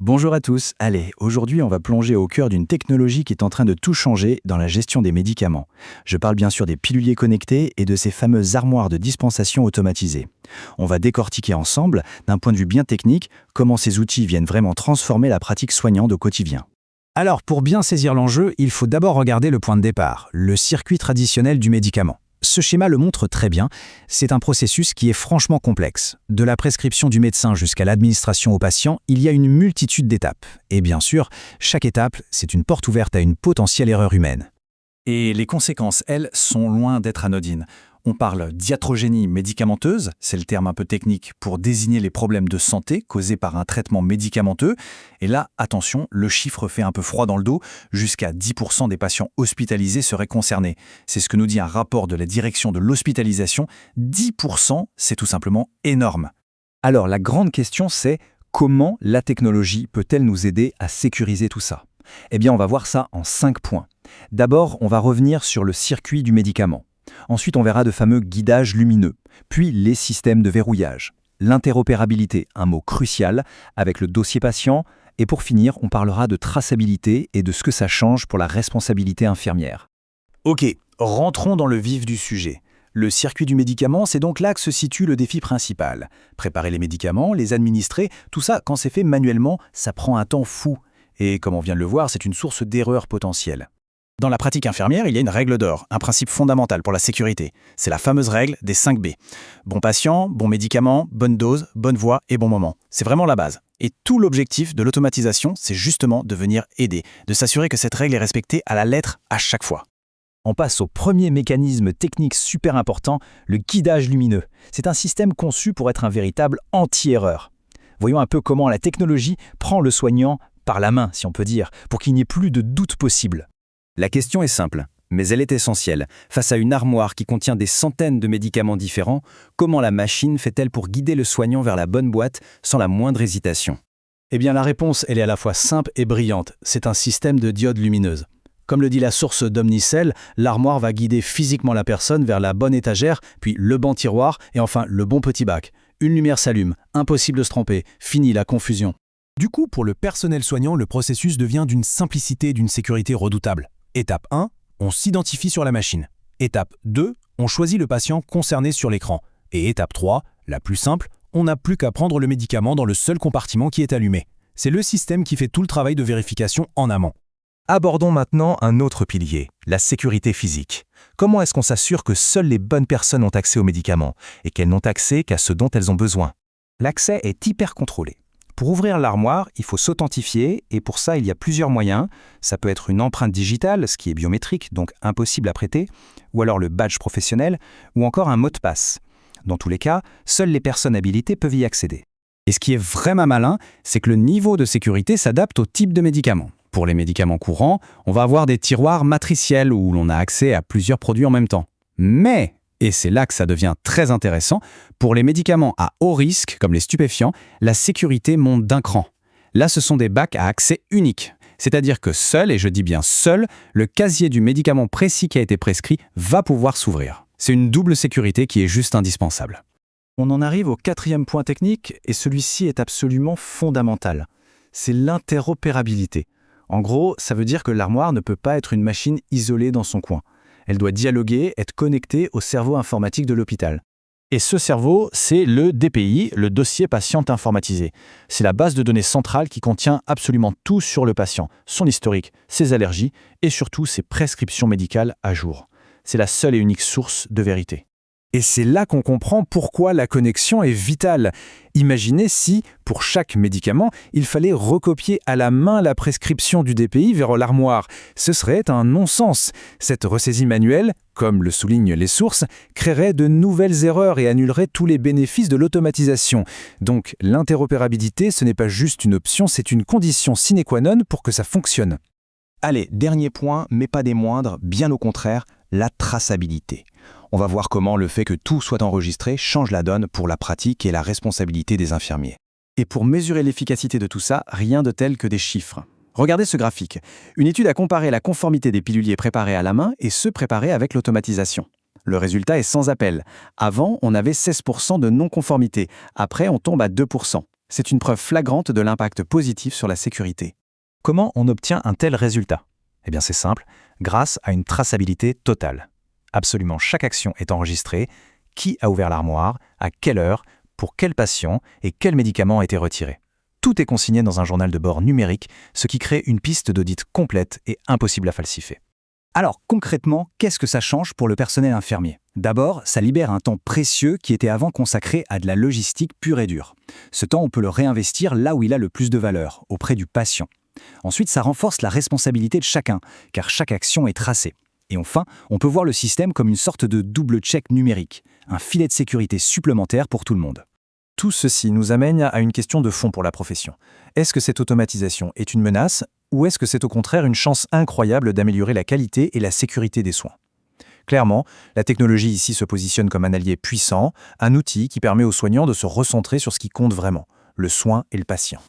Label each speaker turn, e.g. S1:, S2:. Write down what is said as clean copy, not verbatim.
S1: Bonjour à tous, allez, aujourd'hui on va plonger au cœur d'une technologie qui est en train de tout changer dans la gestion des médicaments. Je parle bien sûr des piluliers connectés et de ces fameuses armoires de dispensation automatisées. On va décortiquer ensemble, d'un point de vue bien technique, comment ces outils viennent vraiment transformer la pratique soignante au quotidien.
S2: Alors, pour bien saisir l'enjeu, il faut d'abord regarder le point de départ, le circuit traditionnel du médicament. Ce schéma le montre très bien, c'est un processus qui est franchement complexe. De la prescription du médecin jusqu'à l'administration au patient, il y a une multitude d'étapes. Et bien sûr, chaque étape, c'est une porte ouverte à une potentielle erreur humaine.
S3: Et les conséquences, elles, sont loin d'être anodines. On parle d'iatrogénie médicamenteuse, c'est le terme un peu technique pour désigner les problèmes de santé causés par un traitement médicamenteux. Et là, attention, le chiffre fait un peu froid dans le dos, jusqu'à 10% des patients hospitalisés seraient concernés. C'est ce que nous dit un rapport de la direction de l'hospitalisation. 10%, c'est tout simplement énorme.
S2: Alors, la grande question, c'est comment la technologie peut-elle nous aider à sécuriser tout ça? Eh bien, on va voir ça en 5 points. D'abord, on va revenir sur le circuit du médicament. Ensuite, on verra de fameux guidages lumineux, puis les systèmes de verrouillage, l'interopérabilité, un mot crucial, avec le dossier patient, et pour finir, on parlera de traçabilité et de ce que ça change pour la responsabilité infirmière.
S1: Ok, rentrons dans le vif du sujet. Le circuit du médicament, c'est donc là que se situe le défi principal. Préparer les médicaments, les administrer, tout ça, quand c'est fait manuellement, ça prend un temps fou. Et comme on vient de le voir, c'est une source d'erreurs potentielles. Dans la pratique infirmière, il y a une règle d'or, un principe fondamental pour la sécurité. C'est la fameuse règle des 5 B. Bon patient, bon médicament, bonne dose, bonne voie et bon moment. C'est vraiment la base. Et tout l'objectif de l'automatisation, c'est justement de venir aider, de s'assurer que cette règle est respectée à la lettre à chaque fois.
S2: On passe au premier mécanisme technique super important, le guidage lumineux. C'est un système conçu pour être un véritable anti-erreur. Voyons un peu comment la technologie prend le soignant par la main, si on peut dire, pour qu'il n'y ait plus de doute possible.
S4: La question est simple, mais elle est essentielle. Face à une armoire qui contient des centaines de médicaments différents, comment la machine fait-elle pour guider le soignant vers la bonne boîte sans la moindre hésitation?
S1: Eh bien la réponse, elle est à la fois simple et brillante. C'est un système de diodes lumineuses. Comme le dit la source d'Omnicell, l'armoire va guider physiquement la personne vers la bonne étagère, puis le banc tiroir et enfin le bon petit bac. Une lumière s'allume, impossible de se tromper, fini la confusion.
S5: Du coup, pour le personnel soignant, le processus devient d'une simplicité et d'une sécurité redoutable. Étape 1, on s'identifie sur la machine. Étape 2, on choisit le patient concerné sur l'écran. Et étape 3, la plus simple, on n'a plus qu'à prendre le médicament dans le seul compartiment qui est allumé. C'est le système qui fait tout le travail de vérification en amont.
S6: Abordons maintenant un autre pilier, la sécurité physique. Comment est-ce qu'on s'assure que seules les bonnes personnes ont accès aux médicaments et qu'elles n'ont accès qu'à ce dont elles ont besoin?
S2: L'accès est hyper contrôlé. Pour ouvrir l'armoire, il faut s'authentifier et pour ça, il y a plusieurs moyens. Ça peut être une empreinte digitale, ce qui est biométrique, donc impossible à prêter, ou alors le badge professionnel, ou encore un mot de passe. Dans tous les cas, seules les personnes habilitées peuvent y accéder.
S3: Et ce qui est vraiment malin, c'est que le niveau de sécurité s'adapte au type de médicament. Pour les médicaments courants, on va avoir des tiroirs matriciels où l'on a accès à plusieurs produits en même temps. Mais, et c'est là que ça devient très intéressant, pour les médicaments à haut risque, comme les stupéfiants, la sécurité monte d'un cran. Là, ce sont des bacs à accès unique. C'est-à-dire que seul, et je dis bien seul, le casier du médicament précis qui a été prescrit va pouvoir s'ouvrir. C'est une double sécurité qui est juste indispensable.
S1: On en arrive au 4e point technique, et celui-ci est absolument fondamental. C'est l'interopérabilité. En gros, ça veut dire que l'armoire ne peut pas être une machine isolée dans son coin. Elle doit dialoguer, être connectée au cerveau informatique de l'hôpital. Et ce cerveau, c'est le DPI, le dossier patient informatisé. C'est la base de données centrale qui contient absolument tout sur le patient, son historique, ses allergies et surtout ses prescriptions médicales à jour. C'est la seule et unique source de vérité.
S2: Et c'est là qu'on comprend pourquoi la connexion est vitale. Imaginez si, pour chaque médicament, il fallait recopier à la main la prescription du DPI vers l'armoire. Ce serait un non-sens. Cette ressaisie manuelle, comme le soulignent les sources, créerait de nouvelles erreurs et annulerait tous les bénéfices de l'automatisation. Donc l'interopérabilité, ce n'est pas juste une option, c'est une condition sine qua non pour que ça fonctionne.
S1: Allez, dernier point, mais pas des moindres, bien au contraire, la traçabilité. On va voir comment le fait que tout soit enregistré change la donne pour la pratique et la responsabilité des infirmiers. Et pour mesurer l'efficacité de tout ça, rien de tel que des chiffres. Regardez ce graphique. Une étude a comparé la conformité des piluliers préparés à la main et ceux préparés avec l'automatisation. Le résultat est sans appel. Avant, on avait 16% de non-conformité. Après, on tombe à 2%.
S2: C'est une preuve flagrante de l'impact positif sur la sécurité.
S6: Comment on obtient un tel résultat? Eh bien c'est simple, grâce à une traçabilité totale. Absolument chaque action est enregistrée, qui a ouvert l'armoire, à quelle heure, pour quel patient et quel médicament a été retiré. Tout est consigné dans un journal de bord numérique, ce qui crée une piste d'audit complète et impossible à falsifier.
S3: Alors concrètement, qu'est-ce que ça change pour le personnel infirmier? D'abord, ça libère un temps précieux qui était avant consacré à de la logistique pure et dure. Ce temps, on peut le réinvestir là où il a le plus de valeur, auprès du patient. Ensuite, ça renforce la responsabilité de chacun, car chaque action est tracée. Et enfin, on peut voir le système comme une sorte de double check numérique, un filet de sécurité supplémentaire pour tout le monde.
S2: Tout ceci nous amène à une question de fond pour la profession. Est-ce que cette automatisation est une menace ou est-ce que c'est au contraire une chance incroyable d'améliorer la qualité et la sécurité des soins? Clairement, la technologie ici se positionne comme un allié puissant, un outil qui permet aux soignants de se recentrer sur ce qui compte vraiment, le soin et le patient.